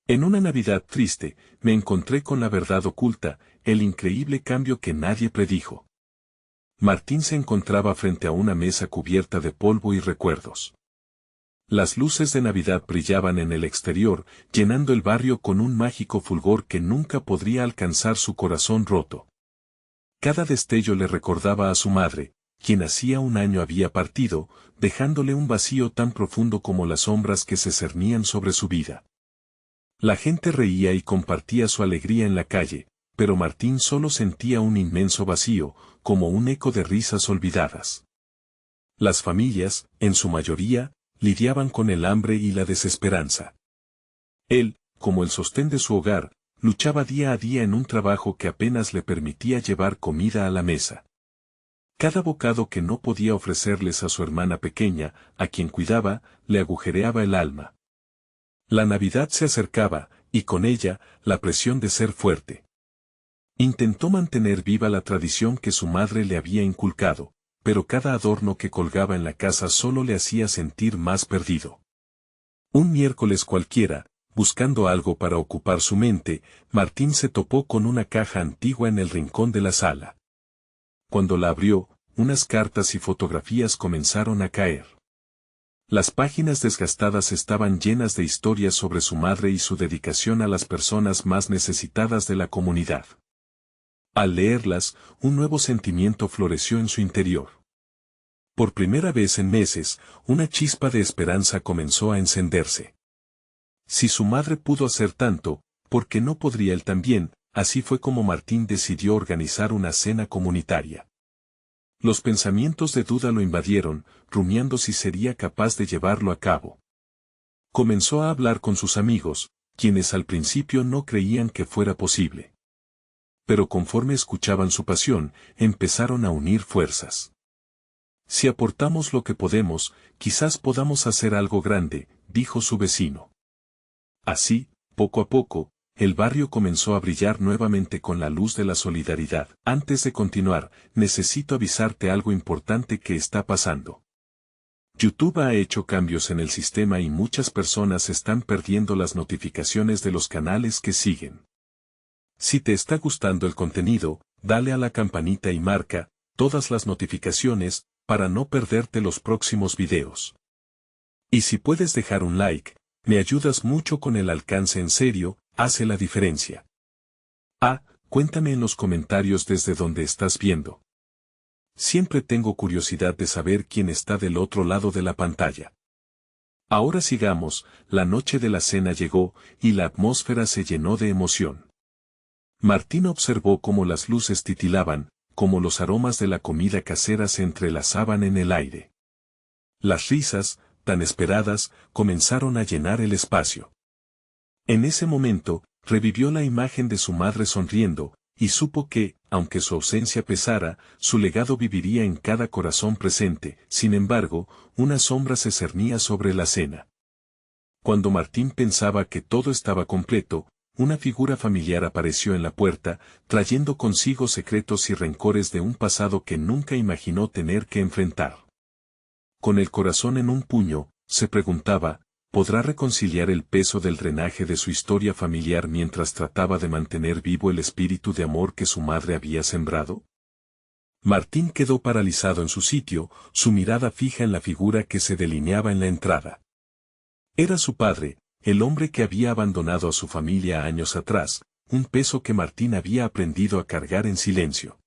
En una Navidad triste, me encontré con la verdad oculta, el increíble cambio que nadie predijo. Martín se encontraba frente a una mesa cubierta de polvo y recuerdos. Las luces de Navidad brillaban en el exterior, llenando el barrio con un mágico fulgor que nunca podría alcanzar su corazón roto. Cada destello le recordaba a su madre, quien hacía un año había partido, dejándole un vacío tan profundo como las sombras que se cernían sobre su vida. La gente reía y compartía su alegría en la calle, pero Martín solo sentía un inmenso vacío, como un eco de risas olvidadas. Las familias, en su mayoría, lidiaban con el hambre y la desesperanza. Él, como el sostén de su hogar, luchaba día a día en un trabajo que apenas le permitía llevar comida a la mesa. Cada bocado que no podía ofrecerles a su hermana pequeña, a quien cuidaba, le agujereaba el alma. La Navidad se acercaba, y con ella, la presión de ser fuerte. Intentó mantener viva la tradición que su madre le había inculcado, pero cada adorno que colgaba en la casa solo le hacía sentir más perdido. Un miércoles cualquiera, buscando algo para ocupar su mente, Martín se topó con una caja antigua en el rincón de la sala. Cuando la abrió, unas cartas y fotografías comenzaron a caer. Las páginas desgastadas estaban llenas de historias sobre su madre y su dedicación a las personas más necesitadas de la comunidad. Al leerlas, un nuevo sentimiento floreció en su interior. Por primera vez en meses, una chispa de esperanza comenzó a encenderse. Si su madre pudo hacer tanto, ¿por qué no podría él también? Así fue como Martín decidió organizar una cena comunitaria. Los pensamientos de duda lo invadieron, rumiando si sería capaz de llevarlo a cabo. Comenzó a hablar con sus amigos, quienes al principio no creían que fuera posible. Pero conforme escuchaban su pasión, empezaron a unir fuerzas. Si aportamos lo que podemos, quizás podamos hacer algo grande, dijo su vecino. Así, poco a poco, el barrio comenzó a brillar nuevamente con la luz de la solidaridad. Antes de continuar, necesito avisarte algo importante que está pasando. YouTube ha hecho cambios en el sistema y muchas personas están perdiendo las notificaciones de los canales que siguen. Si te está gustando el contenido, dale a la campanita y marca todas las notificaciones para no perderte los próximos videos. Y si puedes dejar un like, me ayudas mucho con el alcance, en serio, hace la diferencia. Cuéntame en los comentarios desde donde estás viendo. Siempre tengo curiosidad de saber quién está del otro lado de la pantalla. Ahora sigamos, la noche de la cena llegó, y la atmósfera se llenó de emoción. Martín observó cómo las luces titilaban, cómo los aromas de la comida casera se entrelazaban en el aire. Las risas, tan esperadas, comenzaron a llenar el espacio. En ese momento, revivió la imagen de su madre sonriendo, y supo que, aunque su ausencia pesara, su legado viviría en cada corazón presente. Sin embargo, una sombra se cernía sobre la cena. Cuando Martín pensaba que todo estaba completo, una figura familiar apareció en la puerta, trayendo consigo secretos y rencores de un pasado que nunca imaginó tener que enfrentar. Con el corazón en un puño, se preguntaba, ¿podrá reconciliar el peso del drenaje de su historia familiar mientras trataba de mantener vivo el espíritu de amor que su madre había sembrado? Martín quedó paralizado en su sitio, su mirada fija en la figura que se delineaba en la entrada. Era su padre, el hombre que había abandonado a su familia años atrás, un peso que Martín había aprendido a cargar en silencio.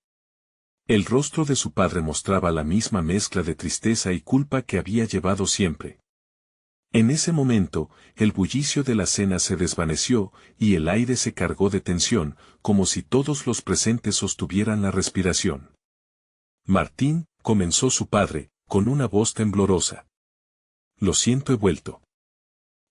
El rostro de su padre mostraba la misma mezcla de tristeza y culpa que había llevado siempre. En ese momento, el bullicio de la cena se desvaneció, y el aire se cargó de tensión, como si todos los presentes sostuvieran la respiración. Martín, comenzó su padre, con una voz temblorosa. Lo siento, he vuelto.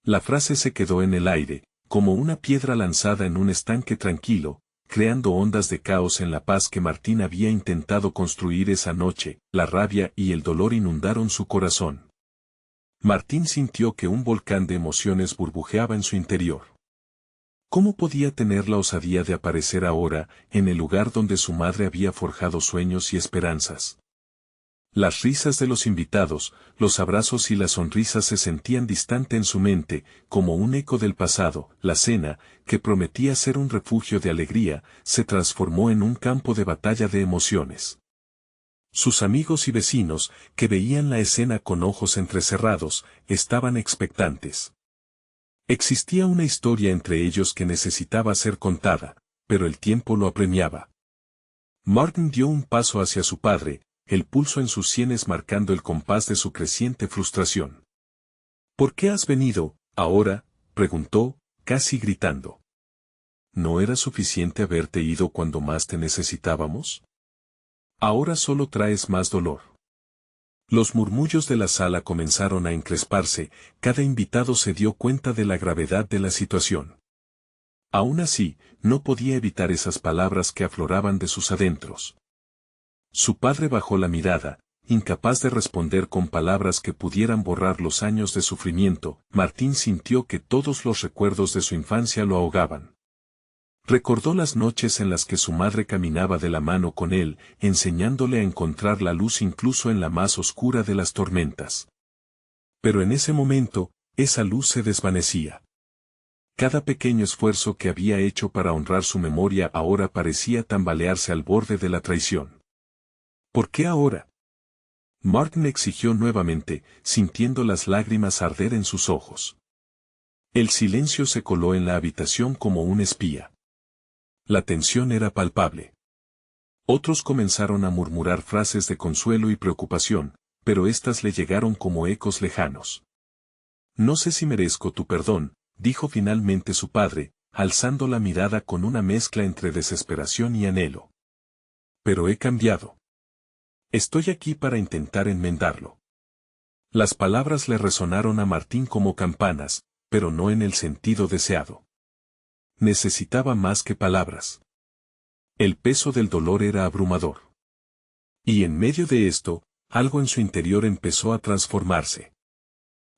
La frase se quedó en el aire, como una piedra lanzada en un estanque tranquilo, creando ondas de caos en la paz que Martín había intentado construir esa noche. La rabia y el dolor inundaron su corazón. Martín sintió que un volcán de emociones burbujeaba en su interior. ¿Cómo podía tener la osadía de aparecer ahora, en el lugar donde su madre había forjado sueños y esperanzas? Las risas de los invitados, los abrazos y las sonrisas se sentían distante en su mente, como un eco del pasado. La cena, que prometía ser un refugio de alegría, se transformó en un campo de batalla de emociones. Sus amigos y vecinos, que veían la escena con ojos entrecerrados, estaban expectantes. Existía una historia entre ellos que necesitaba ser contada, pero el tiempo lo apremiaba. Martin dio un paso hacia su padre, el pulso en sus sienes marcando el compás de su creciente frustración. ¿Por qué has venido, ahora?, preguntó, casi gritando. ¿No era suficiente haberte ido cuando más te necesitábamos? Ahora solo traes más dolor. Los murmullos de la sala comenzaron a encresparse, cada invitado se dio cuenta de la gravedad de la situación. Aún así, no podía evitar esas palabras que afloraban de sus adentros. Su padre bajó la mirada, incapaz de responder con palabras que pudieran borrar los años de sufrimiento. Martín sintió que todos los recuerdos de su infancia lo ahogaban. Recordó las noches en las que su madre caminaba de la mano con él, enseñándole a encontrar la luz incluso en la más oscura de las tormentas. Pero en ese momento, esa luz se desvanecía. Cada pequeño esfuerzo que había hecho para honrar su memoria ahora parecía tambalearse al borde de la traición. ¿Por qué ahora? Martin exigió nuevamente, sintiendo las lágrimas arder en sus ojos. El silencio se coló en la habitación como un espía. La tensión era palpable. Otros comenzaron a murmurar frases de consuelo y preocupación, pero éstas le llegaron como ecos lejanos. No sé si merezco tu perdón, dijo finalmente su padre, alzando la mirada con una mezcla entre desesperación y anhelo. Pero he cambiado. Estoy aquí para intentar enmendarlo. Las palabras le resonaron a Martín como campanas, pero no en el sentido deseado. Necesitaba más que palabras. El peso del dolor era abrumador. Y en medio de esto, algo en su interior empezó a transformarse.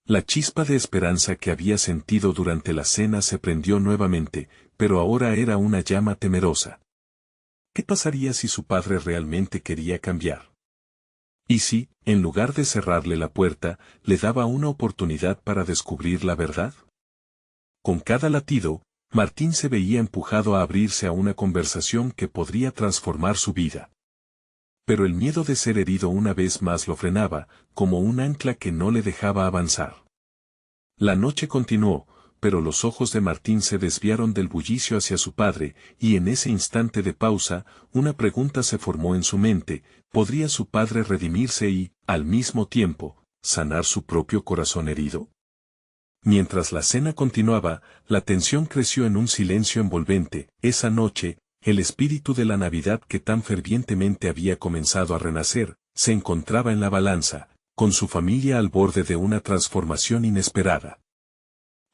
La chispa de esperanza que había sentido durante la cena se prendió nuevamente, pero ahora era una llama temerosa. ¿Qué pasaría si su padre realmente quería cambiar? ¿Y si, en lugar de cerrarle la puerta, le daba una oportunidad para descubrir la verdad? Con cada latido, Martín se veía empujado a abrirse a una conversación que podría transformar su vida. Pero el miedo de ser herido una vez más lo frenaba, como un ancla que no le dejaba avanzar. La noche continuó, pero los ojos de Martín se desviaron del bullicio hacia su padre, y en ese instante de pausa, una pregunta se formó en su mente: ¿podría su padre redimirse y, al mismo tiempo, sanar su propio corazón herido? Mientras la cena continuaba, la tensión creció en un silencio envolvente. Esa noche, el espíritu de la Navidad que tan fervientemente había comenzado a renacer, se encontraba en la balanza, con su familia al borde de una transformación inesperada.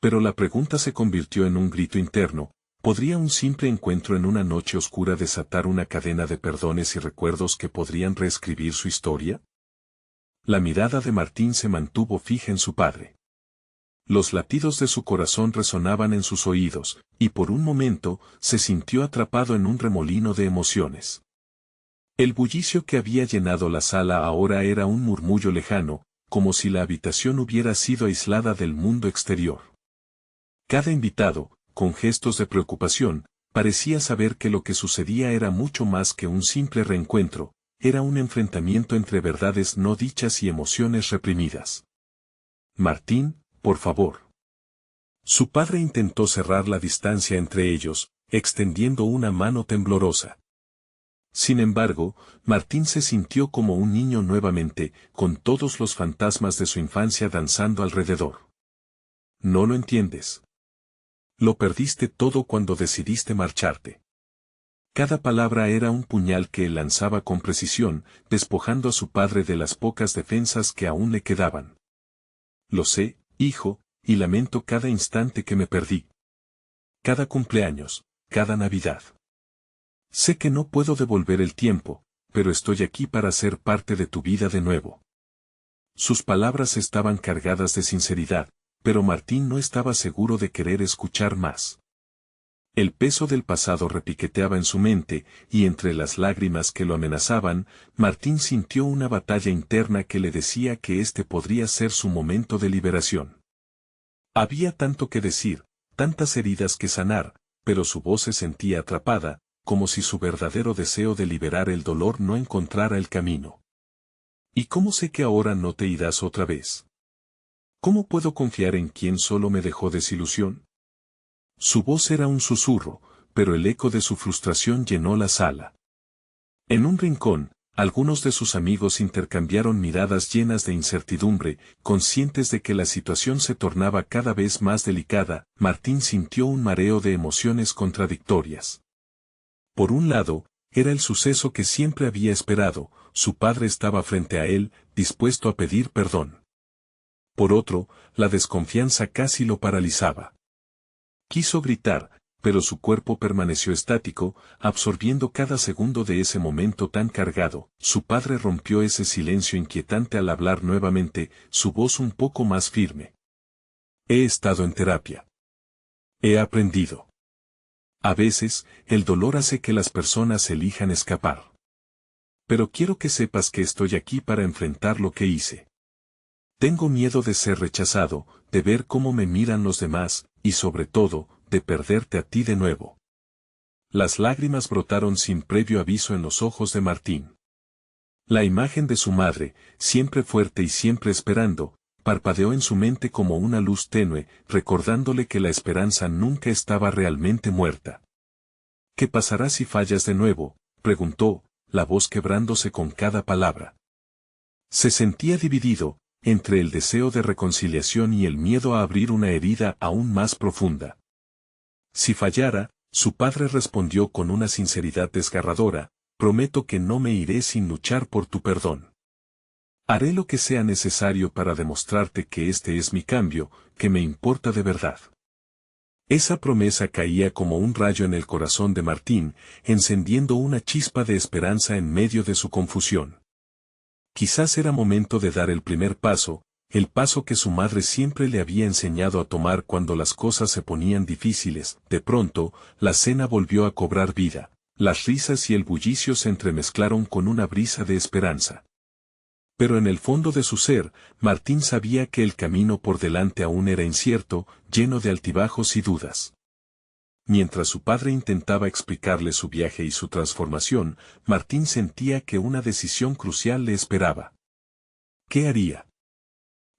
Pero la pregunta se convirtió en un grito interno: ¿podría un simple encuentro en una noche oscura desatar una cadena de perdones y recuerdos que podrían reescribir su historia? La mirada de Martín se mantuvo fija en su padre. Los latidos de su corazón resonaban en sus oídos, y por un momento, se sintió atrapado en un remolino de emociones. El bullicio que había llenado la sala ahora era un murmullo lejano, como si la habitación hubiera sido aislada del mundo exterior. Cada invitado, con gestos de preocupación, parecía saber que lo que sucedía era mucho más que un simple reencuentro, era un enfrentamiento entre verdades no dichas y emociones reprimidas. Martín, por favor. Su padre intentó cerrar la distancia entre ellos, extendiendo una mano temblorosa. Sin embargo, Martín se sintió como un niño nuevamente, con todos los fantasmas de su infancia danzando alrededor. No lo entiendes. Lo perdiste todo cuando decidiste marcharte. Cada palabra era un puñal que él lanzaba con precisión, despojando a su padre de las pocas defensas que aún le quedaban. Lo sé, hijo, y lamento cada instante que me perdí. Cada cumpleaños, cada Navidad. Sé que no puedo devolver el tiempo, pero estoy aquí para ser parte de tu vida de nuevo. Sus palabras estaban cargadas de sinceridad, pero Martín no estaba seguro de querer escuchar más. El peso del pasado repiqueteaba en su mente, y entre las lágrimas que lo amenazaban, Martín sintió una batalla interna que le decía que este podría ser su momento de liberación. Había tanto que decir, tantas heridas que sanar, pero su voz se sentía atrapada, como si su verdadero deseo de liberar el dolor no encontrara el camino. ¿Y cómo sé que ahora no te irás otra vez? ¿Cómo puedo confiar en quien solo me dejó desilusión? Su voz era un susurro, pero el eco de su frustración llenó la sala. En un rincón, algunos de sus amigos intercambiaron miradas llenas de incertidumbre, conscientes de que la situación se tornaba cada vez más delicada. Martín sintió un mareo de emociones contradictorias. Por un lado, era el suceso que siempre había esperado, su padre estaba frente a él, dispuesto a pedir perdón. Por otro, la desconfianza casi lo paralizaba. Quiso gritar, pero su cuerpo permaneció estático, absorbiendo cada segundo de ese momento tan cargado. Su padre rompió ese silencio inquietante al hablar nuevamente, su voz un poco más firme. He estado en terapia. He aprendido. A veces, el dolor hace que las personas elijan escapar. Pero quiero que sepas que estoy aquí para enfrentar lo que hice. Tengo miedo de ser rechazado, de ver cómo me miran los demás, y sobre todo, de perderte a ti de nuevo. Las lágrimas brotaron sin previo aviso en los ojos de Martín. La imagen de su madre, siempre fuerte y siempre esperando, parpadeó en su mente como una luz tenue, recordándole que la esperanza nunca estaba realmente muerta. ¿Qué pasará si fallas de nuevo?, preguntó, la voz quebrándose con cada palabra. Se sentía dividido, entre el deseo de reconciliación y el miedo a abrir una herida aún más profunda. Si fallara, su padre respondió con una sinceridad desgarradora, prometo que no me iré sin luchar por tu perdón. Haré lo que sea necesario para demostrarte que este es mi cambio, que me importa de verdad. Esa promesa caía como un rayo en el corazón de Martín, encendiendo una chispa de esperanza en medio de su confusión. Quizás era momento de dar el primer paso, el paso que su madre siempre le había enseñado a tomar cuando las cosas se ponían difíciles. De pronto, la cena volvió a cobrar vida, las risas y el bullicio se entremezclaron con una brisa de esperanza. Pero en el fondo de su ser, Martín sabía que el camino por delante aún era incierto, lleno de altibajos y dudas. Mientras su padre intentaba explicarle su viaje y su transformación, Martín sentía que una decisión crucial le esperaba. ¿Qué haría?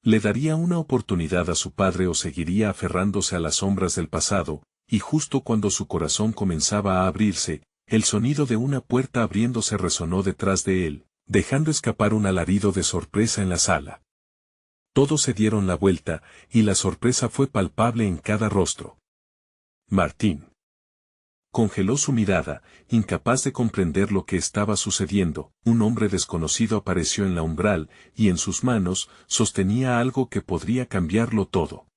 ¿Le daría una oportunidad a su padre o seguiría aferrándose a las sombras del pasado? Y justo cuando su corazón comenzaba a abrirse, el sonido de una puerta abriéndose resonó detrás de él, dejando escapar un alarido de sorpresa en la sala. Todos se dieron la vuelta, y la sorpresa fue palpable en cada rostro. Martín congeló su mirada, incapaz de comprender lo que estaba sucediendo. Un hombre desconocido apareció en la umbral, y en sus manos, sostenía algo que podría cambiarlo todo.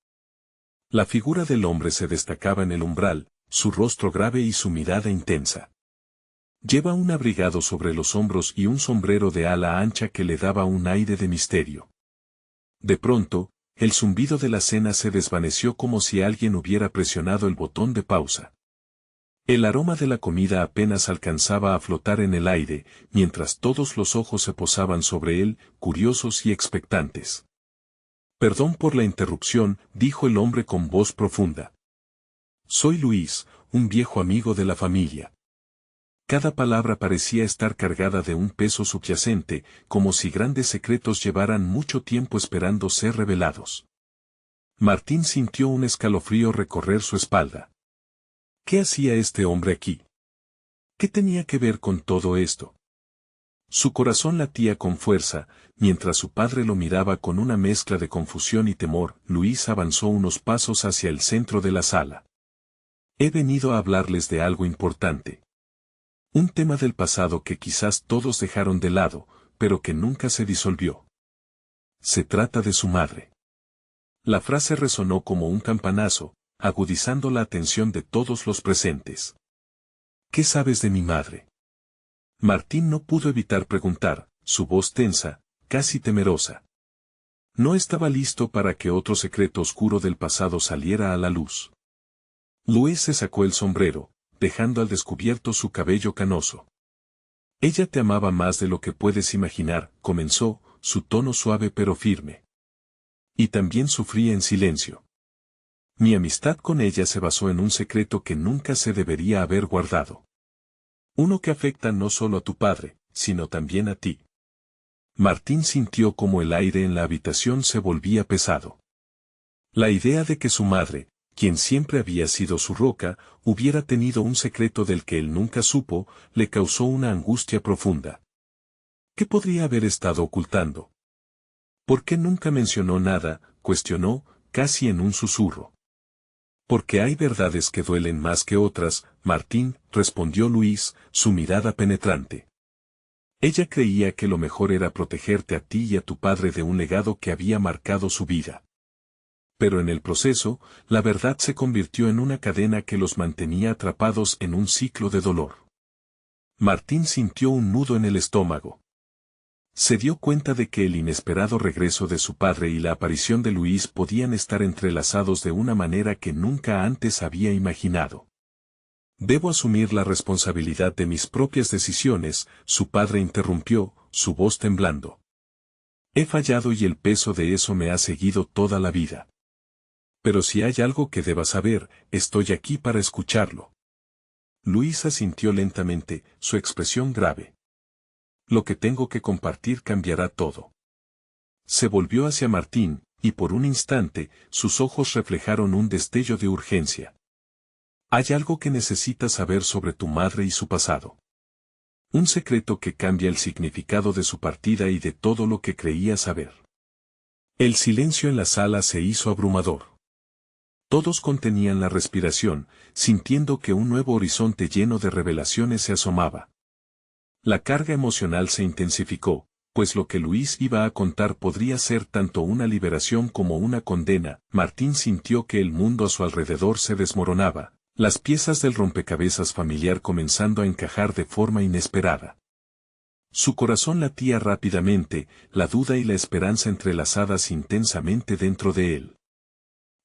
La figura del hombre se destacaba en el umbral, su rostro grave y su mirada intensa. Lleva un abrigado sobre los hombros y un sombrero de ala ancha que le daba un aire de misterio. De pronto, el zumbido de la cena se desvaneció como si alguien hubiera presionado el botón de pausa. El aroma de la comida apenas alcanzaba a flotar en el aire, mientras todos los ojos se posaban sobre él, curiosos y expectantes. Perdón por la interrupción, dijo el hombre con voz profunda. Soy Luis, un viejo amigo de la familia. Cada palabra parecía estar cargada de un peso subyacente, como si grandes secretos llevaran mucho tiempo esperando ser revelados. Martín sintió un escalofrío recorrer su espalda. ¿Qué hacía este hombre aquí? ¿Qué tenía que ver con todo esto? Su corazón latía con fuerza, mientras su padre lo miraba con una mezcla de confusión y temor. Luis avanzó unos pasos hacia el centro de la sala. He venido a hablarles de algo importante. Un tema del pasado que quizás todos dejaron de lado, pero que nunca se disolvió. Se trata de su madre. La frase resonó como un campanazo, agudizando la atención de todos los presentes. ¿Qué sabes de mi madre? Martín no pudo evitar preguntar, su voz tensa, casi temerosa. No estaba listo para que otro secreto oscuro del pasado saliera a la luz. Luis se sacó el sombrero, dejando al descubierto su cabello canoso. Ella te amaba más de lo que puedes imaginar, comenzó, su tono suave pero firme. Y también sufrí en silencio. Mi amistad con ella se basó en un secreto que nunca se debería haber guardado. Uno que afecta no solo a tu padre, sino también a ti. Martín sintió como el aire en la habitación se volvía pesado. La idea de que su madre, quien siempre había sido su roca, hubiera tenido un secreto del que él nunca supo, le causó una angustia profunda. ¿Qué podría haber estado ocultando? ¿Por qué nunca mencionó nada?, cuestionó, casi en un susurro. Porque hay verdades que duelen más que otras, Martín, respondió Luis, su mirada penetrante. Ella creía que lo mejor era protegerte a ti y a tu padre de un legado que había marcado su vida. Pero en el proceso, la verdad se convirtió en una cadena que los mantenía atrapados en un ciclo de dolor. Martín sintió un nudo en el estómago. Se dio cuenta de que el inesperado regreso de su padre y la aparición de Luis podían estar entrelazados de una manera que nunca antes había imaginado. Debo asumir la responsabilidad de mis propias decisiones, su padre interrumpió, su voz temblando. He fallado y el peso de eso me ha seguido toda la vida. Pero si hay algo que debas saber, estoy aquí para escucharlo. Luis asintió lentamente, su expresión grave. Lo que tengo que compartir cambiará todo. Se volvió hacia Martín, y por un instante, sus ojos reflejaron un destello de urgencia. Hay algo que necesitas saber sobre tu madre y su pasado. Un secreto que cambia el significado de su partida y de todo lo que creía saber. El silencio en la sala se hizo abrumador. Todos contenían la respiración, sintiendo que un nuevo horizonte lleno de revelaciones se asomaba. La carga emocional se intensificó, pues lo que Luis iba a contar podría ser tanto una liberación como una condena. Martín sintió que el mundo a su alrededor se desmoronaba, las piezas del rompecabezas familiar comenzando a encajar de forma inesperada. Su corazón latía rápidamente, la duda y la esperanza entrelazadas intensamente dentro de él.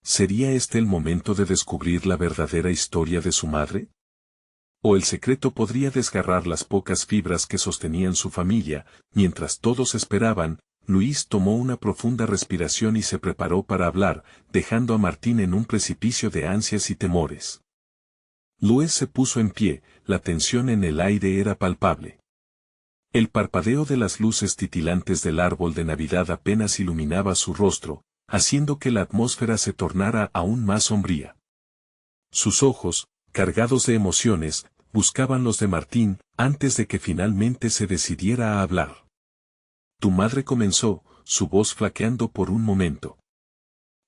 ¿Sería este el momento de descubrir la verdadera historia de su madre? ¿O el secreto podría desgarrar las pocas fibras que sostenían su familia? Mientras todos esperaban, Luis tomó una profunda respiración y se preparó para hablar, dejando a Martín en un precipicio de ansias y temores. Luis se puso en pie, la tensión en el aire era palpable. El parpadeo de las luces titilantes del árbol de Navidad apenas iluminaba su rostro, haciendo que la atmósfera se tornara aún más sombría. Sus ojos, cargados de emociones, buscaban los de Martín, antes de que finalmente se decidiera a hablar. Tu madre comenzó, su voz flaqueando por un momento.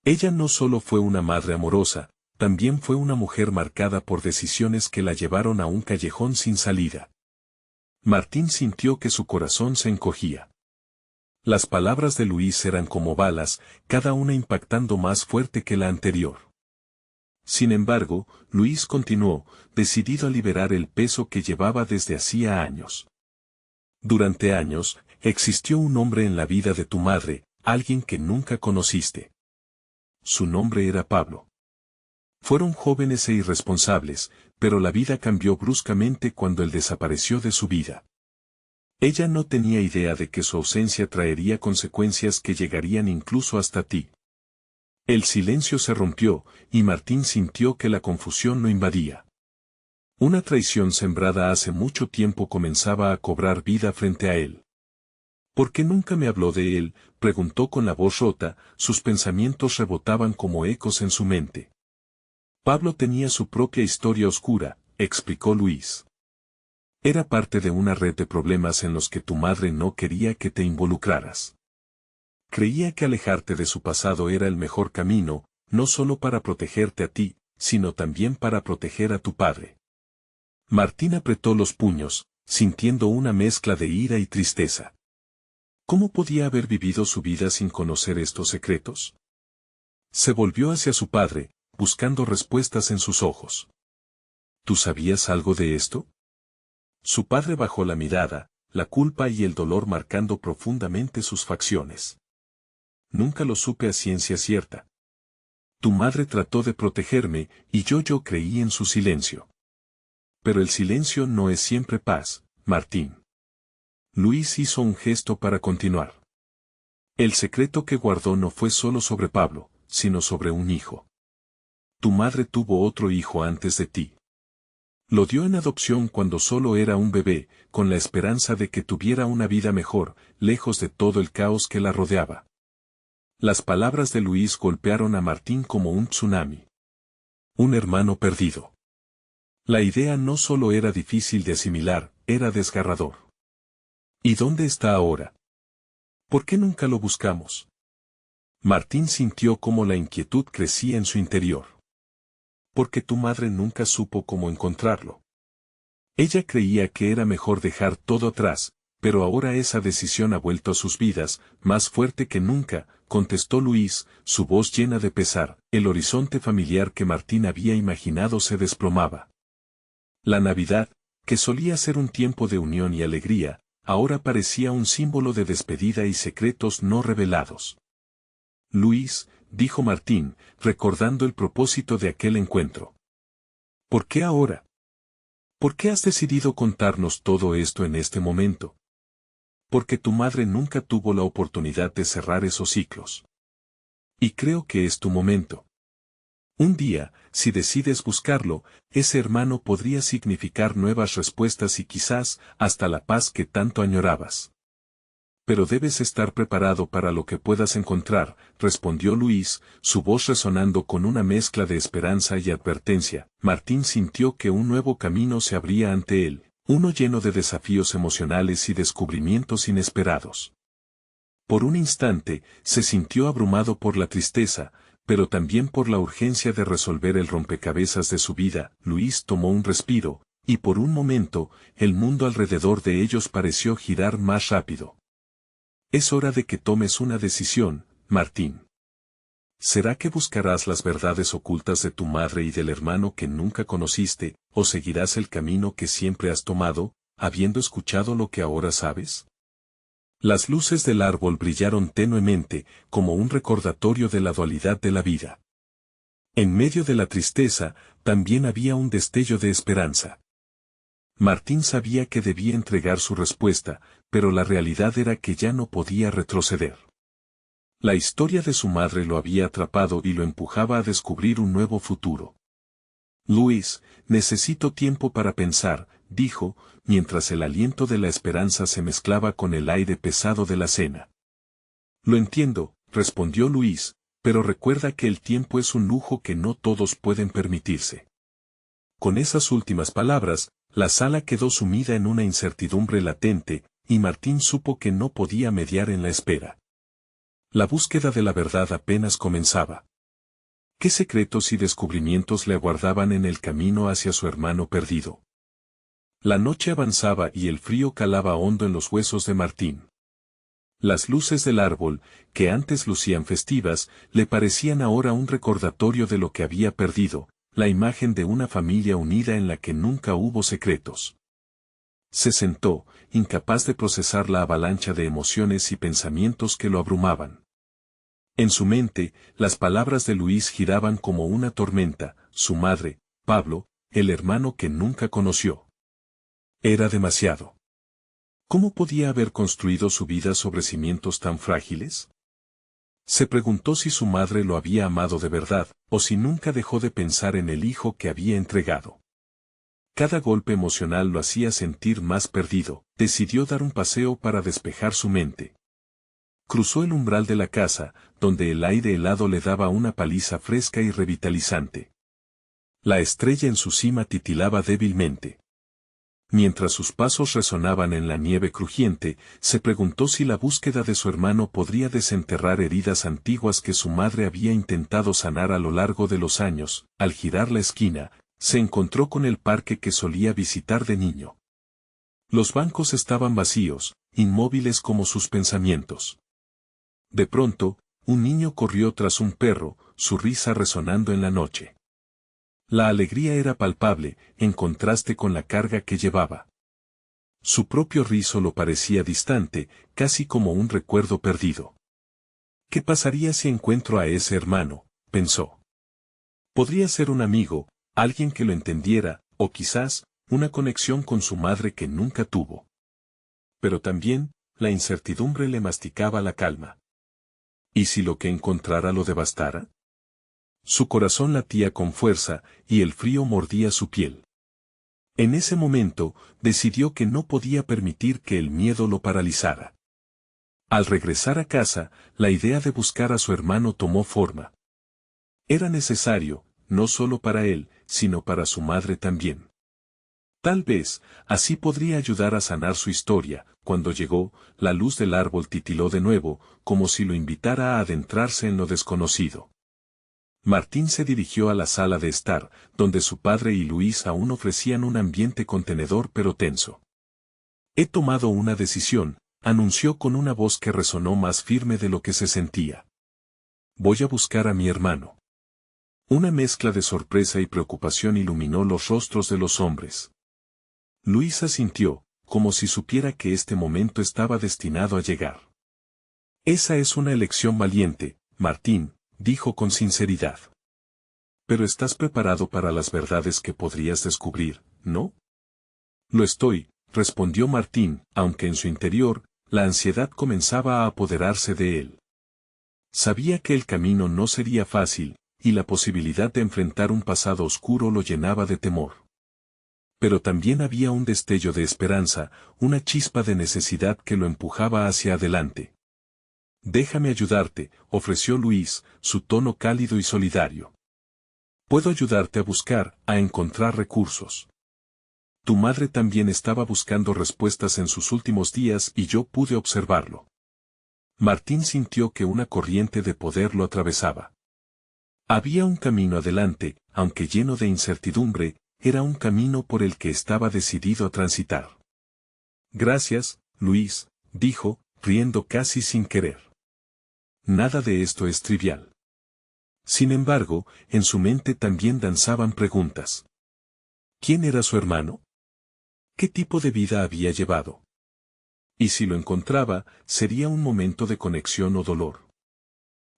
Ella no solo fue una madre amorosa, también fue una mujer marcada por decisiones que la llevaron a un callejón sin salida. Martín sintió que su corazón se encogía. Las palabras de Luis eran como balas, cada una impactando más fuerte que la anterior. Sin embargo, Luis continuó, decidido a liberar el peso que llevaba desde hacía años. Durante años, existió un hombre en la vida de tu madre, alguien que nunca conociste. Su nombre era Pablo. Fueron jóvenes e irresponsables, pero la vida cambió bruscamente cuando él desapareció de su vida. Ella no tenía idea de que su ausencia traería consecuencias que llegarían incluso hasta ti. El silencio se rompió, y Martín sintió que la confusión lo invadía. Una traición sembrada hace mucho tiempo comenzaba a cobrar vida frente a él. ¿Por qué nunca me habló de él?, preguntó con la voz rota, sus pensamientos rebotaban como ecos en su mente. Pablo tenía su propia historia oscura, explicó Luis. Era parte de una red de problemas en los que tu madre no quería que te involucraras. Creía que alejarte de su pasado era el mejor camino, no solo para protegerte a ti, sino también para proteger a tu padre. Martín apretó los puños, sintiendo una mezcla de ira y tristeza. ¿Cómo podía haber vivido su vida sin conocer estos secretos? Se volvió hacia su padre, buscando respuestas en sus ojos. ¿Tú sabías algo de esto? Su padre bajó la mirada, la culpa y el dolor marcando profundamente sus facciones. Nunca lo supe a ciencia cierta. Tu madre trató de protegerme, y yo creí en su silencio. Pero el silencio no es siempre paz, Martín. Luis hizo un gesto para continuar. El secreto que guardó no fue solo sobre Pablo, sino sobre un hijo. Tu madre tuvo otro hijo antes de ti. Lo dio en adopción cuando solo era un bebé, con la esperanza de que tuviera una vida mejor, lejos de todo el caos que la rodeaba. Las palabras de Luis golpearon a Martín como un tsunami. Un hermano perdido. La idea no solo era difícil de asimilar, era desgarrador. ¿Y dónde está ahora? ¿Por qué nunca lo buscamos? Martín sintió cómo la inquietud crecía en su interior. Porque tu madre nunca supo cómo encontrarlo. Ella creía que era mejor dejar todo atrás, pero ahora esa decisión ha vuelto a sus vidas, más fuerte que nunca, contestó Luis, su voz llena de pesar. El horizonte familiar que Martín había imaginado se desplomaba. La Navidad, que solía ser un tiempo de unión y alegría, ahora parecía un símbolo de despedida y secretos no revelados. Luis, dijo Martín, recordando el propósito de aquel encuentro. ¿Por qué ahora? ¿Por qué has decidido contarnos todo esto en este momento? Porque tu madre nunca tuvo la oportunidad de cerrar esos ciclos. Y creo que es tu momento. Un día, si decides buscarlo, ese hermano podría significar nuevas respuestas y quizás hasta la paz que tanto añorabas. Pero debes estar preparado para lo que puedas encontrar, respondió Luis, su voz resonando con una mezcla de esperanza y advertencia. Martín sintió que un nuevo camino se abría ante él, uno lleno de desafíos emocionales y descubrimientos inesperados. Por un instante, se sintió abrumado por la tristeza, pero también por la urgencia de resolver el rompecabezas de su vida. Luis tomó un respiro, y por un momento, el mundo alrededor de ellos pareció girar más rápido. Es hora de que tomes una decisión, Martín. ¿Será que buscarás las verdades ocultas de tu madre y del hermano que nunca conociste, o seguirás el camino que siempre has tomado, habiendo escuchado lo que ahora sabes? Las luces del árbol brillaron tenuemente, como un recordatorio de la dualidad de la vida. En medio de la tristeza, también había un destello de esperanza. Martín sabía que debía entregar su respuesta, pero la realidad era que ya no podía retroceder. La historia de su madre lo había atrapado y lo empujaba a descubrir un nuevo futuro. Luis, necesito tiempo para pensar, dijo, mientras el aliento de la esperanza se mezclaba con el aire pesado de la cena. Lo entiendo, respondió Luis, pero recuerda que el tiempo es un lujo que no todos pueden permitirse. Con esas últimas palabras, la sala quedó sumida en una incertidumbre latente, y Martín supo que no podía mediar en la espera. La búsqueda de la verdad apenas comenzaba. ¿Qué secretos y descubrimientos le aguardaban en el camino hacia su hermano perdido? La noche avanzaba y el frío calaba hondo en los huesos de Martín. Las luces del árbol, que antes lucían festivas, le parecían ahora un recordatorio de lo que había perdido, la imagen de una familia unida en la que nunca hubo secretos. Se sentó, incapaz de procesar la avalancha de emociones y pensamientos que lo abrumaban. En su mente, las palabras de Luis giraban como una tormenta, su madre, Pablo, el hermano que nunca conoció. Era demasiado. ¿Cómo podía haber construido su vida sobre cimientos tan frágiles? Se preguntó si su madre lo había amado de verdad, o si nunca dejó de pensar en el hijo que había entregado. Cada golpe emocional lo hacía sentir más perdido. Decidió dar un paseo para despejar su mente. Cruzó el umbral de la casa, donde el aire helado le daba una paliza fresca y revitalizante. La estrella en su cima titilaba débilmente. Mientras sus pasos resonaban en la nieve crujiente, se preguntó si la búsqueda de su hermano podría desenterrar heridas antiguas que su madre había intentado sanar a lo largo de los años. Al girar la esquina, se encontró con el parque que solía visitar de niño. Los bancos estaban vacíos, inmóviles como sus pensamientos. De pronto, un niño corrió tras un perro, su risa resonando en la noche. La alegría era palpable, en contraste con la carga que llevaba. Su propio rizo lo parecía distante, casi como un recuerdo perdido. ¿Qué pasaría si encuentro a ese hermano?, pensó. Podría ser un amigo, alguien que lo entendiera, o quizás, una conexión con su madre que nunca tuvo. Pero también, la incertidumbre le masticaba la calma. ¿Y si lo que encontrara lo devastara? Su corazón latía con fuerza, y el frío mordía su piel. En ese momento, decidió que no podía permitir que el miedo lo paralizara. Al regresar a casa, la idea de buscar a su hermano tomó forma. Era necesario, no solo para él, sino para su madre también. Tal vez, así podría ayudar a sanar su historia. Cuando llegó, la luz del árbol titiló de nuevo, como si lo invitara a adentrarse en lo desconocido. Martín se dirigió a la sala de estar, donde su padre y Luis aún ofrecían un ambiente contenedor pero tenso. He tomado una decisión, anunció con una voz que resonó más firme de lo que se sentía. Voy a buscar a mi hermano. Una mezcla de sorpresa y preocupación iluminó los rostros de los hombres. Luis asintió, como si supiera que este momento estaba destinado a llegar. Esa es una elección valiente, Martín, dijo con sinceridad. Pero estás preparado para las verdades que podrías descubrir, ¿no? Lo estoy, respondió Martín, aunque en su interior, la ansiedad comenzaba a apoderarse de él. Sabía que el camino no sería fácil, y la posibilidad de enfrentar un pasado oscuro lo llenaba de temor. Pero también había un destello de esperanza, una chispa de necesidad que lo empujaba hacia adelante. Déjame ayudarte, ofreció Luis, su tono cálido y solidario. Puedo ayudarte a buscar, a encontrar recursos. Tu madre también estaba buscando respuestas en sus últimos días y yo pude observarlo. Martín sintió que una corriente de poder lo atravesaba. Había un camino adelante, aunque lleno de incertidumbre, era un camino por el que estaba decidido a transitar. Gracias, Luis, dijo, riendo casi sin querer. Nada de esto es trivial. Sin embargo, en su mente también danzaban preguntas. ¿Quién era su hermano? ¿Qué tipo de vida había llevado? Y si lo encontraba, sería un momento de conexión o dolor.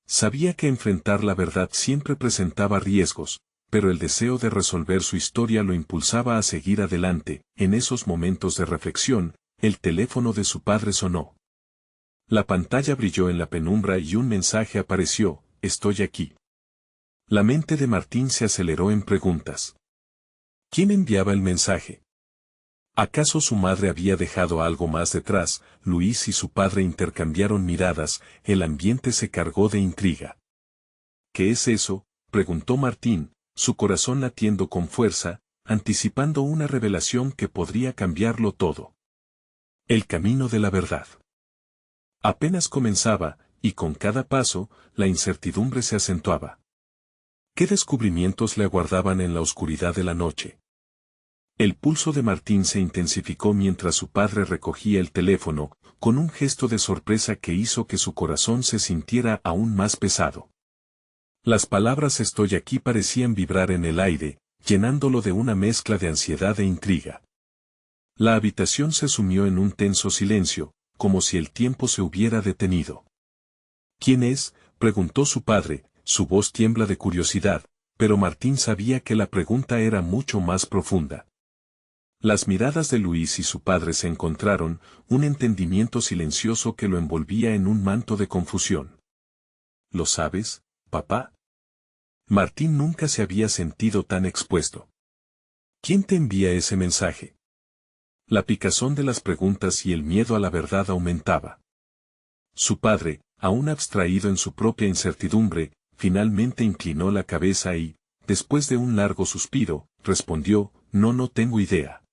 Sabía que enfrentar la verdad siempre presentaba riesgos, pero el deseo de resolver su historia lo impulsaba a seguir adelante. En esos momentos de reflexión, el teléfono de su padre sonó. La pantalla brilló en la penumbra y un mensaje apareció: estoy aquí. La mente de Martín se aceleró en preguntas. ¿Quién enviaba el mensaje? ¿Acaso su madre había dejado algo más detrás? Luis y su padre intercambiaron miradas, el ambiente se cargó de intriga. ¿Qué es eso?, preguntó Martín, su corazón latiendo con fuerza, anticipando una revelación que podría cambiarlo todo. El camino de la verdad. Apenas comenzaba, y con cada paso, la incertidumbre se acentuaba. ¿Qué descubrimientos le aguardaban en la oscuridad de la noche? El pulso de Martín se intensificó mientras su padre recogía el teléfono, con un gesto de sorpresa que hizo que su corazón se sintiera aún más pesado. Las palabras "estoy aquí" parecían vibrar en el aire, llenándolo de una mezcla de ansiedad e intriga. La habitación se sumió en un tenso silencio, como si el tiempo se hubiera detenido. ¿Quién es?, preguntó su padre, su voz tiembla de curiosidad, pero Martín sabía que la pregunta era mucho más profunda. Las miradas de Luis y su padre se encontraron, un entendimiento silencioso que lo envolvía en un manto de confusión. ¿Lo sabes, papá? Martín nunca se había sentido tan expuesto. ¿Quién te envía ese mensaje? La picazón de las preguntas y el miedo a la verdad aumentaba. Su padre, aún abstraído en su propia incertidumbre, finalmente inclinó la cabeza y, después de un largo suspiro, respondió: no tengo idea.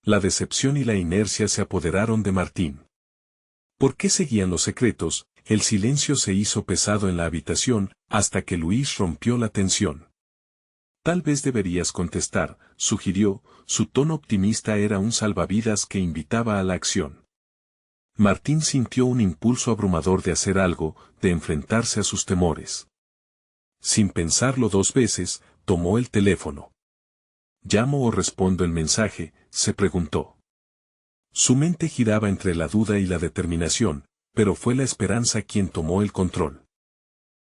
La decepción y la inercia se apoderaron de Martín. ¿Por qué seguían los secretos? El silencio se hizo pesado en la habitación, hasta que Luis rompió la tensión. Tal vez deberías contestar, sugirió, su tono optimista era un salvavidas que invitaba a la acción. Martín sintió un impulso abrumador de hacer algo, de enfrentarse a sus temores. Sin pensarlo dos veces, tomó el teléfono. ¿Llamo o respondo el mensaje?, se preguntó. Su mente giraba entre la duda y la determinación, pero fue la esperanza quien tomó el control.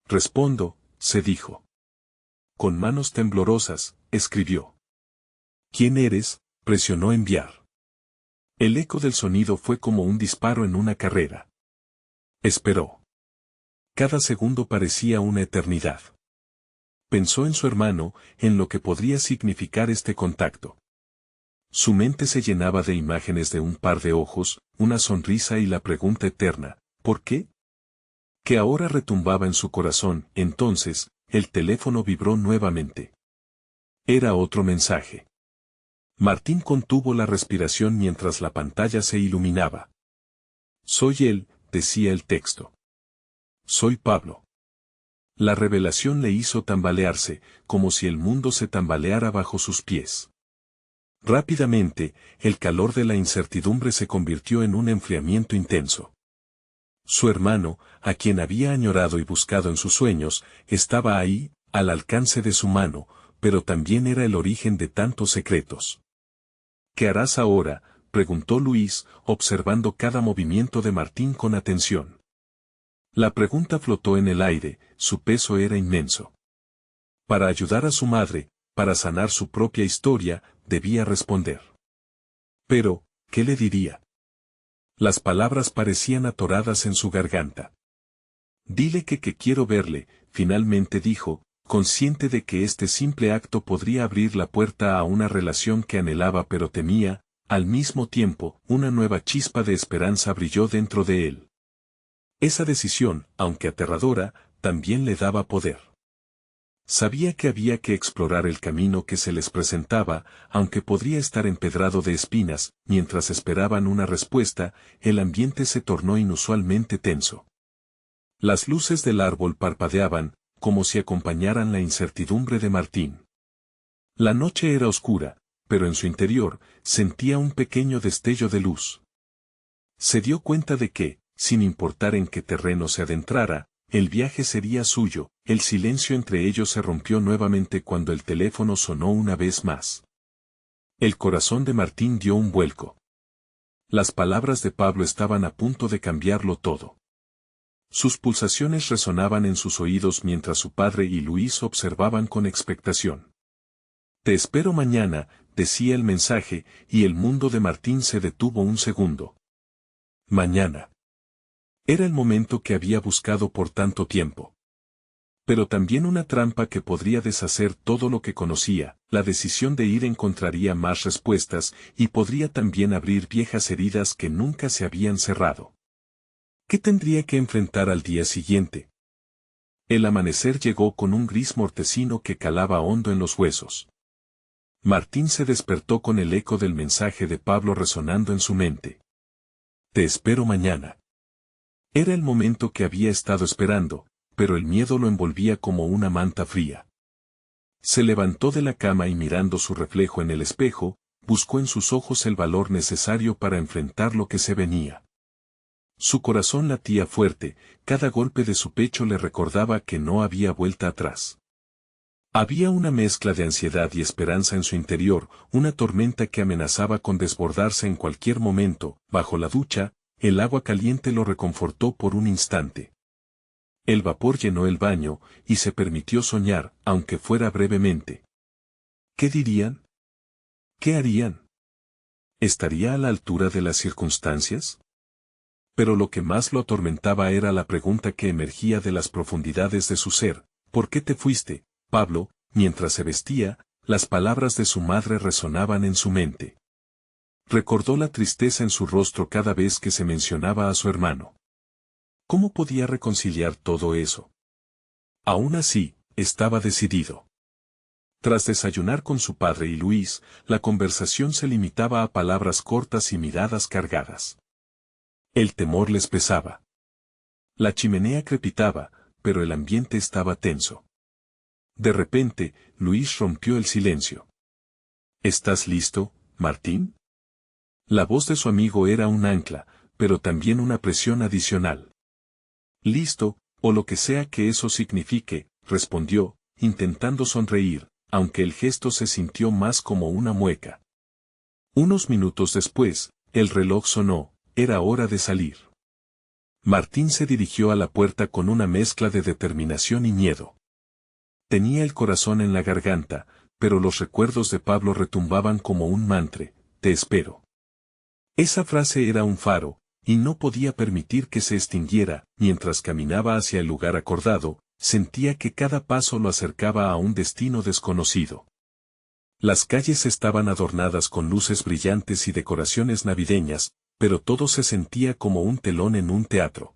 Respondo, se dijo. con manos temblorosas, escribió. ¿Quién eres? Presionó enviar. El eco del sonido fue como un disparo en una carrera. Esperó. Cada segundo parecía una eternidad. Pensó en su hermano, en lo que podría significar este contacto. Su mente se llenaba de imágenes de un par de ojos, una sonrisa y la pregunta eterna, ¿por qué? Que ahora retumbaba en su corazón. Entonces, el teléfono vibró nuevamente. Era otro mensaje. Martín contuvo la respiración mientras la pantalla se iluminaba. Soy él, decía el texto. Soy Pablo. La revelación le hizo tambalearse, como si el mundo se tambaleara bajo sus pies. Rápidamente, el calor de la incertidumbre se convirtió en un enfriamiento intenso. Su hermano, a quien había añorado y buscado en sus sueños, estaba ahí, al alcance de su mano, pero también era el origen de tantos secretos. ¿Qué harás ahora?, preguntó Luis, observando cada movimiento de Martín con atención. La pregunta flotó en el aire, su peso era inmenso. Para ayudar a su madre, para sanar su propia historia, debía responder. Pero, ¿qué le diría? Las palabras parecían atoradas en su garganta. Dile que quiero verle, finalmente dijo, consciente de que este simple acto podría abrir la puerta a una relación que anhelaba pero temía. Al mismo tiempo, una nueva chispa de esperanza brilló dentro de él. Esa decisión, aunque aterradora, también le daba poder. Sabía que había que explorar el camino que se les presentaba, aunque podría estar empedrado de espinas. Mientras esperaban una respuesta, el ambiente se tornó inusualmente tenso. Las luces del árbol parpadeaban, como si acompañaran la incertidumbre de Martín. La noche era oscura, pero en su interior, sentía un pequeño destello de luz. Se dio cuenta de que, sin importar en qué terreno se adentrara, el viaje sería suyo. El silencio entre ellos se rompió nuevamente cuando el teléfono sonó una vez más. El corazón de Martín dio un vuelco. Las palabras de Pablo estaban a punto de cambiarlo todo. Sus pulsaciones resonaban en sus oídos mientras su padre y Luis observaban con expectación. Te espero mañana, decía el mensaje, y el mundo de Martín se detuvo un segundo. Mañana. Era el momento que había buscado por tanto tiempo. Pero también una trampa que podría deshacer todo lo que conocía. La decisión de ir encontraría más respuestas, y podría también abrir viejas heridas que nunca se habían cerrado. ¿Qué tendría que enfrentar al día siguiente? El amanecer llegó con un gris mortecino que calaba hondo en los huesos. Martín se despertó con el eco del mensaje de Pablo resonando en su mente. Te espero mañana. Era el momento que había estado esperando, pero el miedo lo envolvía como una manta fría. Se levantó de la cama y mirando su reflejo en el espejo, buscó en sus ojos el valor necesario para enfrentar lo que se venía. Su corazón latía fuerte, cada golpe de su pecho le recordaba que no había vuelta atrás. Había una mezcla de ansiedad y esperanza en su interior, una tormenta que amenazaba con desbordarse en cualquier momento. Bajo la ducha, el agua caliente lo reconfortó por un instante. El vapor llenó el baño, y se permitió soñar, aunque fuera brevemente. ¿Qué dirían? ¿Qué harían? ¿Estaría a la altura de las circunstancias? Pero lo que más lo atormentaba era la pregunta que emergía de las profundidades de su ser. ¿Por qué te fuiste, Pablo? Mientras se vestía, las palabras de su madre resonaban en su mente. Recordó la tristeza en su rostro cada vez que se mencionaba a su hermano. ¿Cómo podía reconciliar todo eso? Aún así, estaba decidido. Tras desayunar con su padre y Luis, la conversación se limitaba a palabras cortas y miradas cargadas. El temor les pesaba. La chimenea crepitaba, pero el ambiente estaba tenso. De repente, Luis rompió el silencio. ¿Estás listo, Martín? La voz de su amigo era un ancla, pero también una presión adicional. Listo, o lo que sea que eso signifique, respondió, intentando sonreír, aunque el gesto se sintió más como una mueca. Unos minutos después, el reloj sonó, era hora de salir. Martín se dirigió a la puerta con una mezcla de determinación y miedo. Tenía el corazón en la garganta, pero los recuerdos de Pablo retumbaban como un mantre: te espero. Esa frase era un faro, y no podía permitir que se extinguiera. Mientras caminaba hacia el lugar acordado, sentía que cada paso lo acercaba a un destino desconocido. Las calles estaban adornadas con luces brillantes y decoraciones navideñas, pero todo se sentía como un telón en un teatro.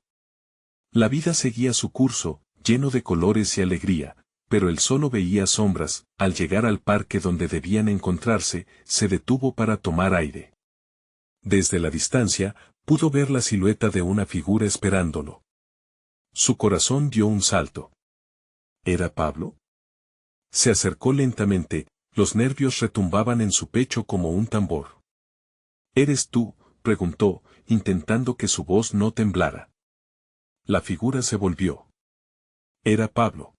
La vida seguía su curso, lleno de colores y alegría, pero él solo veía sombras. Al llegar al parque donde debían encontrarse, se detuvo para tomar aire. Desde la distancia, pudo ver la silueta de una figura esperándolo. Su corazón dio un salto. ¿Era Pablo? Se acercó lentamente, los nervios retumbaban en su pecho como un tambor. ¿Eres tú?, preguntó, intentando que su voz no temblara. La figura se volvió. Era Pablo.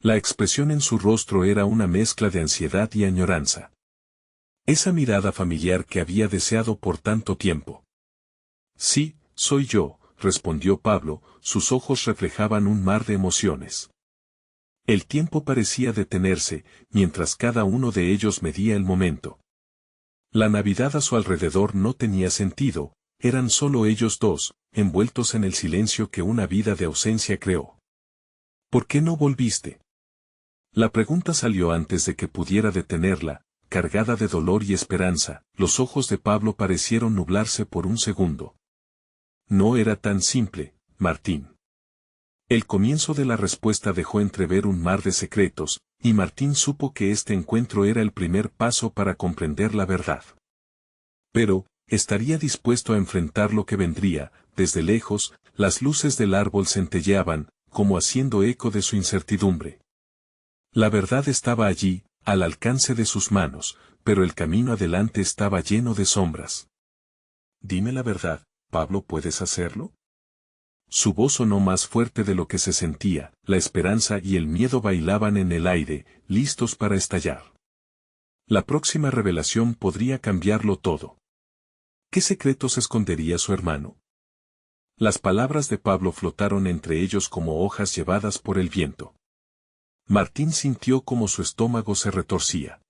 La expresión en su rostro era una mezcla de ansiedad y añoranza. Esa mirada familiar que había deseado por tanto tiempo. Sí, soy yo, respondió Pablo, sus ojos reflejaban un mar de emociones. El tiempo parecía detenerse, mientras cada uno de ellos medía el momento. La Navidad a su alrededor no tenía sentido, eran solo ellos dos, envueltos en el silencio que una vida de ausencia creó. ¿Por qué no volviste? La pregunta salió antes de que pudiera detenerla, cargada de dolor y esperanza. Los ojos de Pablo parecieron nublarse por un segundo. No era tan simple, Martín. El comienzo de la respuesta dejó entrever un mar de secretos, y Martín supo que este encuentro era el primer paso para comprender la verdad. Pero, estaría dispuesto a enfrentar lo que vendría. Desde lejos, las luces del árbol centelleaban, como haciendo eco de su incertidumbre. La verdad estaba allí, al alcance de sus manos, pero el camino adelante estaba lleno de sombras. Dime la verdad, Pablo, ¿puedes hacerlo? Su voz sonó más fuerte de lo que se sentía, la esperanza y el miedo bailaban en el aire, listos para estallar. La próxima revelación podría cambiarlo todo. ¿Qué secretos escondería su hermano? Las palabras de Pablo flotaron entre ellos como hojas llevadas por el viento. Martín sintió como su estómago se retorcía.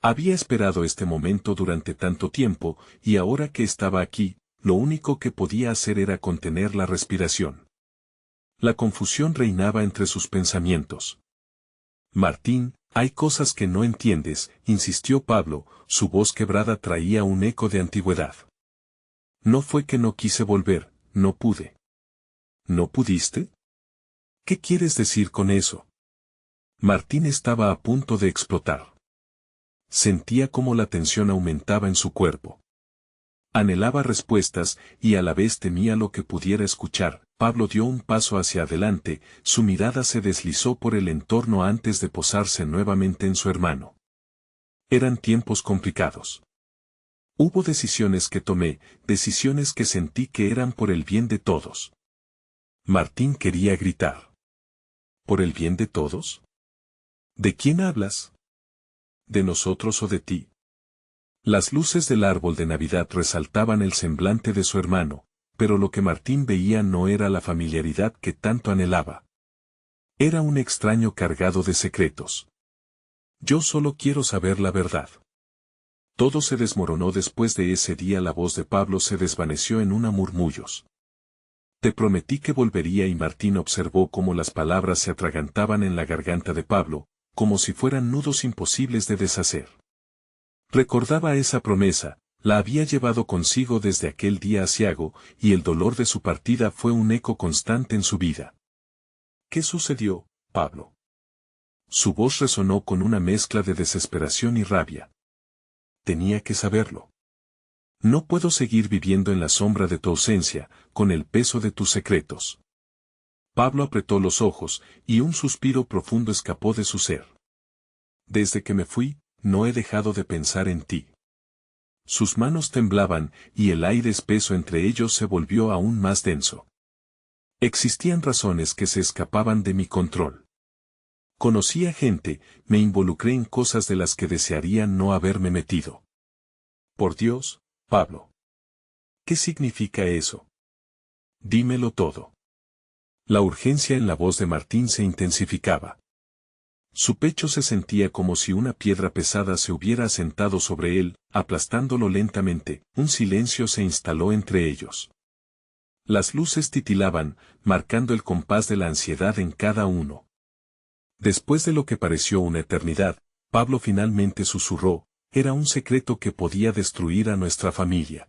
Había esperado este momento durante tanto tiempo, y ahora que estaba aquí, lo único que podía hacer era contener la respiración. La confusión reinaba entre sus pensamientos. Martín, hay cosas que no entiendes, insistió Pablo, su voz quebrada traía un eco de antigüedad. No fue que no quise volver, no pude. ¿No pudiste? ¿Qué quieres decir con eso? Martín estaba a punto de explotar. Sentía cómo la tensión aumentaba en su cuerpo. Anhelaba respuestas, y a la vez temía lo que pudiera escuchar. Pablo dio un paso hacia adelante, su mirada se deslizó por el entorno antes de posarse nuevamente en su hermano. Eran tiempos complicados. Hubo decisiones que tomé, decisiones que sentí que eran por el bien de todos. Martín quería gritar. ¿Por el bien de todos? ¿De quién hablas? ¿De nosotros o de ti? Las luces del árbol de Navidad resaltaban el semblante de su hermano, pero lo que Martín veía no era la familiaridad que tanto anhelaba. Era un extraño cargado de secretos. Yo solo quiero saber la verdad. Todo se desmoronó después de ese día. La voz de Pablo se desvaneció en una murmullos. Te prometí que volvería, y Martín observó cómo las palabras se atragantaban en la garganta de Pablo, como si fueran nudos imposibles de deshacer. Recordaba esa promesa, la había llevado consigo desde aquel día aciago, y el dolor de su partida fue un eco constante en su vida. ¿Qué sucedió, Pablo? Su voz resonó con una mezcla de desesperación y rabia. Tenía que saberlo. No puedo seguir viviendo en la sombra de tu ausencia, con el peso de tus secretos. Pablo apretó los ojos, y un suspiro profundo escapó de su ser. Desde que me fui, no he dejado de pensar en ti. Sus manos temblaban, y el aire espeso entre ellos se volvió aún más denso. Existían razones que se escapaban de mi control. Conocí a gente, me involucré en cosas de las que desearía no haberme metido. Por Dios, Pablo. ¿Qué significa eso? Dímelo todo. La urgencia en la voz de Martín se intensificaba. Su pecho se sentía como si una piedra pesada se hubiera asentado sobre él, aplastándolo lentamente. Un silencio se instaló entre ellos. Las luces titilaban, marcando el compás de la ansiedad en cada uno. Después de lo que pareció una eternidad, Pablo finalmente susurró: era un secreto que podía destruir a nuestra familia.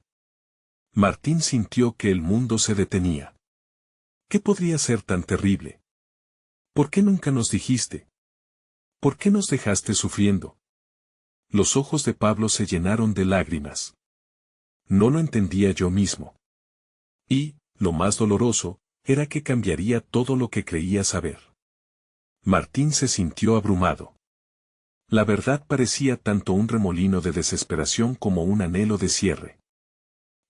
Martín sintió que el mundo se detenía. ¿Qué podría ser tan terrible? ¿Por qué nunca nos dijiste? ¿Por qué nos dejaste sufriendo? Los ojos de Pablo se llenaron de lágrimas. No lo entendía yo mismo. Y, lo más doloroso, era que cambiaría todo lo que creía saber. Martín se sintió abrumado. La verdad parecía tanto un remolino de desesperación como un anhelo de cierre.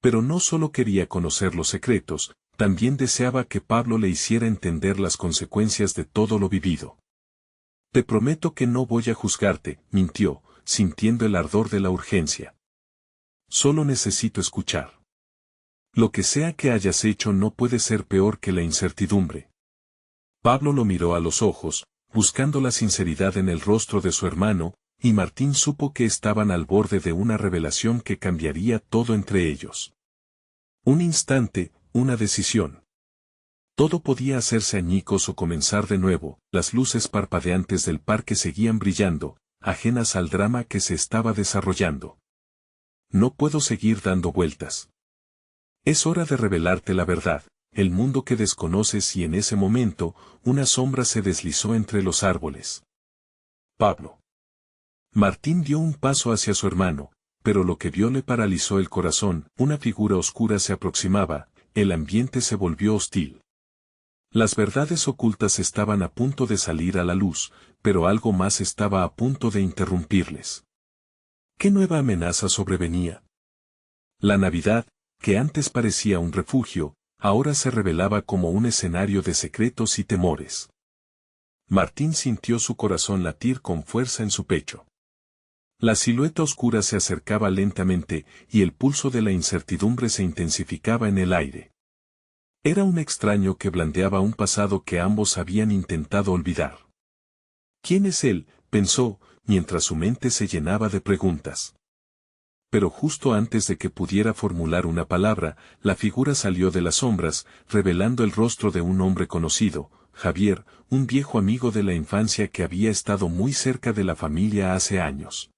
Pero no solo quería conocer los secretos, también deseaba que Pablo le hiciera entender las consecuencias de todo lo vivido. Te prometo que no voy a juzgarte, mintió, sintiendo el ardor de la urgencia. Solo necesito escuchar. Lo que sea que hayas hecho no puede ser peor que la incertidumbre. Pablo lo miró a los ojos, buscando la sinceridad en el rostro de su hermano, y Martín supo que estaban al borde de una revelación que cambiaría todo entre ellos. Un instante, una decisión. Todo podía hacerse añicos o comenzar de nuevo. Las luces parpadeantes del parque seguían brillando, ajenas al drama que se estaba desarrollando. No puedo seguir dando vueltas. Es hora de revelarte la verdad, el mundo que desconoces, y en ese momento, una sombra se deslizó entre los árboles. Pablo. Martín dio un paso hacia su hermano, pero lo que vio le paralizó el corazón. Una figura oscura se aproximaba, el ambiente se volvió hostil. Las verdades ocultas estaban a punto de salir a la luz, pero algo más estaba a punto de interrumpirles. ¿Qué nueva amenaza sobrevenía? La Navidad, que antes parecía un refugio, ahora se revelaba como un escenario de secretos y temores. Martín sintió su corazón latir con fuerza en su pecho. La silueta oscura se acercaba lentamente, y el pulso de la incertidumbre se intensificaba en el aire. Era un extraño que blandeaba un pasado que ambos habían intentado olvidar. ¿Quién es él?, pensó, mientras su mente se llenaba de preguntas. Pero justo antes de que pudiera formular una palabra, la figura salió de las sombras, revelando el rostro de un hombre conocido, Javier, un viejo amigo de la infancia que había estado muy cerca de la familia hace años.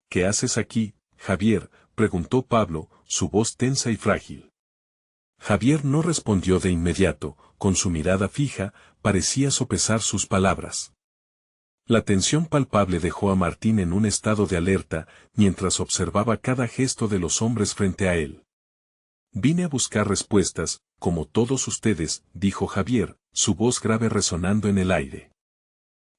¿Qué haces aquí, Javier?, preguntó Pablo, su voz tensa y frágil. Javier no respondió de inmediato, con su mirada fija, parecía sopesar sus palabras. La tensión palpable dejó a Martín en un estado de alerta, mientras observaba cada gesto de los hombres frente a él. Vine a buscar respuestas, como todos ustedes, dijo Javier, su voz grave resonando en el aire.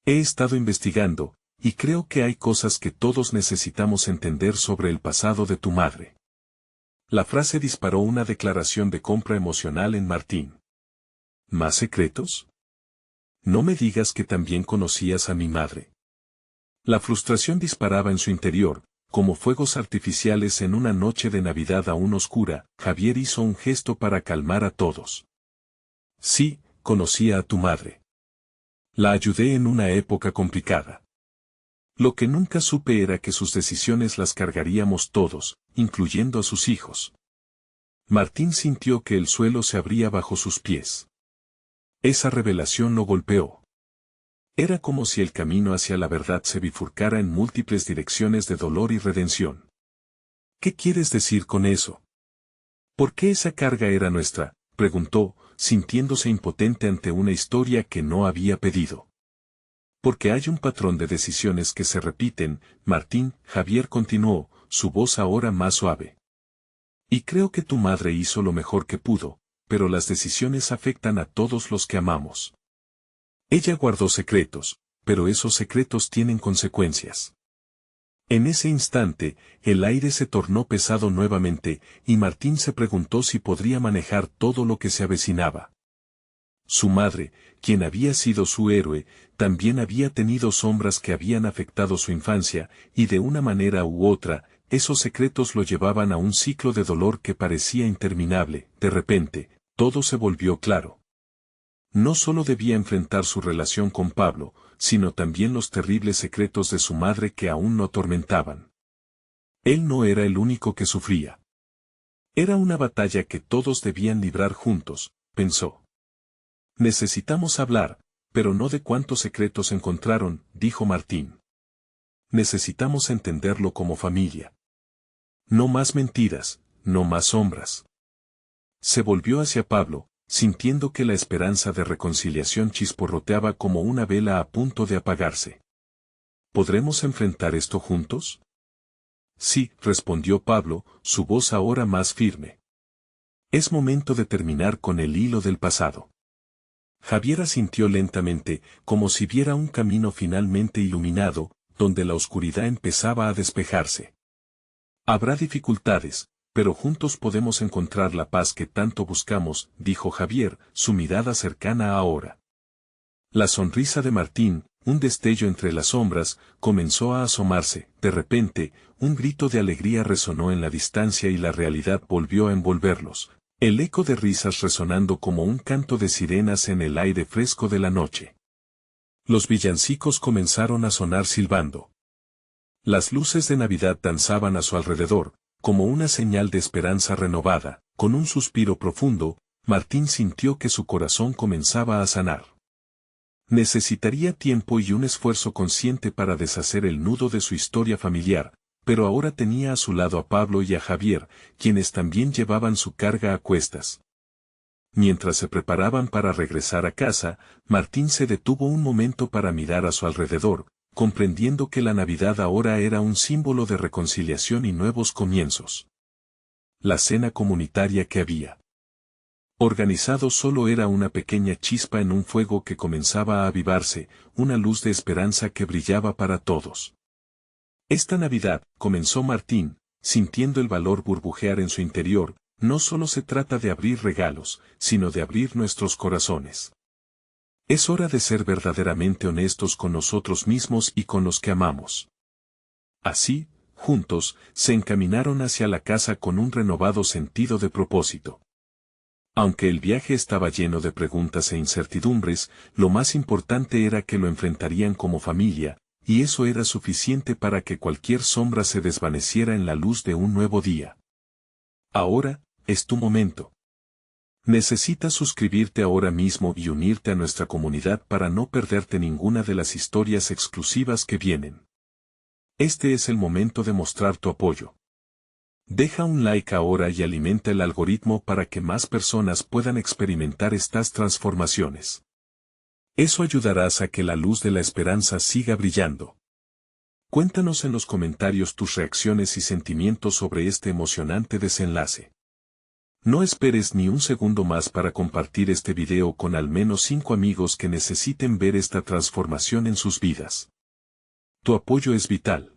He estado investigando, y creo que hay cosas que todos necesitamos entender sobre el pasado de tu madre. La frase disparó una declaración de compra emocional en Martín. ¿Más secretos? No me digas que también conocías a mi madre. La frustración disparaba en su interior, como fuegos artificiales en una noche de Navidad aún oscura. Javier hizo un gesto para calmar a todos. Sí, conocía a tu madre. La ayudé en una época complicada. Lo que nunca supe era que sus decisiones las cargaríamos todos, incluyendo a sus hijos. Martín sintió que el suelo se abría bajo sus pies. Esa revelación lo golpeó. Era como si el camino hacia la verdad se bifurcara en múltiples direcciones de dolor y redención. ¿Qué quieres decir con eso? ¿Por qué esa carga era nuestra?, preguntó, sintiéndose impotente ante una historia que no había pedido. Porque hay un patrón de decisiones que se repiten, Martín. Javier continuó, su voz ahora más suave. Y creo que tu madre hizo lo mejor que pudo, pero las decisiones afectan a todos los que amamos. Ella guardó secretos, pero esos secretos tienen consecuencias. En ese instante, el aire se tornó pesado nuevamente, y Martín se preguntó si podría manejar todo lo que se avecinaba. Su madre, quien había sido su héroe, también había tenido sombras que habían afectado su infancia, y de una manera u otra, esos secretos lo llevaban a un ciclo de dolor que parecía interminable. De repente, todo se volvió claro. No solo debía enfrentar su relación con Pablo, sino también los terribles secretos de su madre que aún no atormentaban. Él no era el único que sufría. Era una batalla que todos debían librar juntos, pensó. Necesitamos hablar, pero no de cuántos secretos encontraron, dijo Martín. Necesitamos entenderlo como familia. No más mentiras, no más sombras. Se volvió hacia Pablo, sintiendo que la esperanza de reconciliación chisporroteaba como una vela a punto de apagarse. ¿Podremos enfrentar esto juntos? Sí, respondió Pablo, su voz ahora más firme. Es momento de terminar con el hilo del pasado. Javier asintió lentamente, como si viera un camino finalmente iluminado, donde la oscuridad empezaba a despejarse. Habrá dificultades, pero juntos podemos encontrar la paz que tanto buscamos, dijo Javier, su mirada cercana ahora. La sonrisa de Martín, un destello entre las sombras, comenzó a asomarse. De repente, un grito de alegría resonó en la distancia y la realidad volvió a envolverlos. El eco de risas resonando como un canto de sirenas en el aire fresco de la noche. Los villancicos comenzaron a sonar silbando. Las luces de Navidad danzaban a su alrededor, como una señal de esperanza renovada. Con un suspiro profundo, Martín sintió que su corazón comenzaba a sanar. Necesitaría tiempo y un esfuerzo consciente para deshacer el nudo de su historia familiar, pero ahora tenía a su lado a Pablo y a Javier, quienes también llevaban su carga a cuestas. Mientras se preparaban para regresar a casa, Martín se detuvo un momento para mirar a su alrededor, comprendiendo que la Navidad ahora era un símbolo de reconciliación y nuevos comienzos. La cena comunitaria que había organizado solo era una pequeña chispa en un fuego que comenzaba a avivarse, una luz de esperanza que brillaba para todos. Esta Navidad, comenzó Martín, sintiendo el valor burbujear en su interior, no solo se trata de abrir regalos, sino de abrir nuestros corazones. Es hora de ser verdaderamente honestos con nosotros mismos y con los que amamos. Así, juntos, se encaminaron hacia la casa con un renovado sentido de propósito. Aunque el viaje estaba lleno de preguntas e incertidumbres, lo más importante era que lo enfrentarían como familia, y eso era suficiente para que cualquier sombra se desvaneciera en la luz de un nuevo día. Ahora, es tu momento. Necesitas suscribirte ahora mismo y unirte a nuestra comunidad para no perderte ninguna de las historias exclusivas que vienen. Este es el momento de mostrar tu apoyo. Deja un like ahora y alimenta el algoritmo para que más personas puedan experimentar estas transformaciones. Eso ayudarás a que la luz de la esperanza siga brillando. Cuéntanos en los comentarios tus reacciones y sentimientos sobre este emocionante desenlace. No esperes ni un segundo más para compartir este video con al menos 5 amigos que necesiten ver esta transformación en sus vidas. Tu apoyo es vital.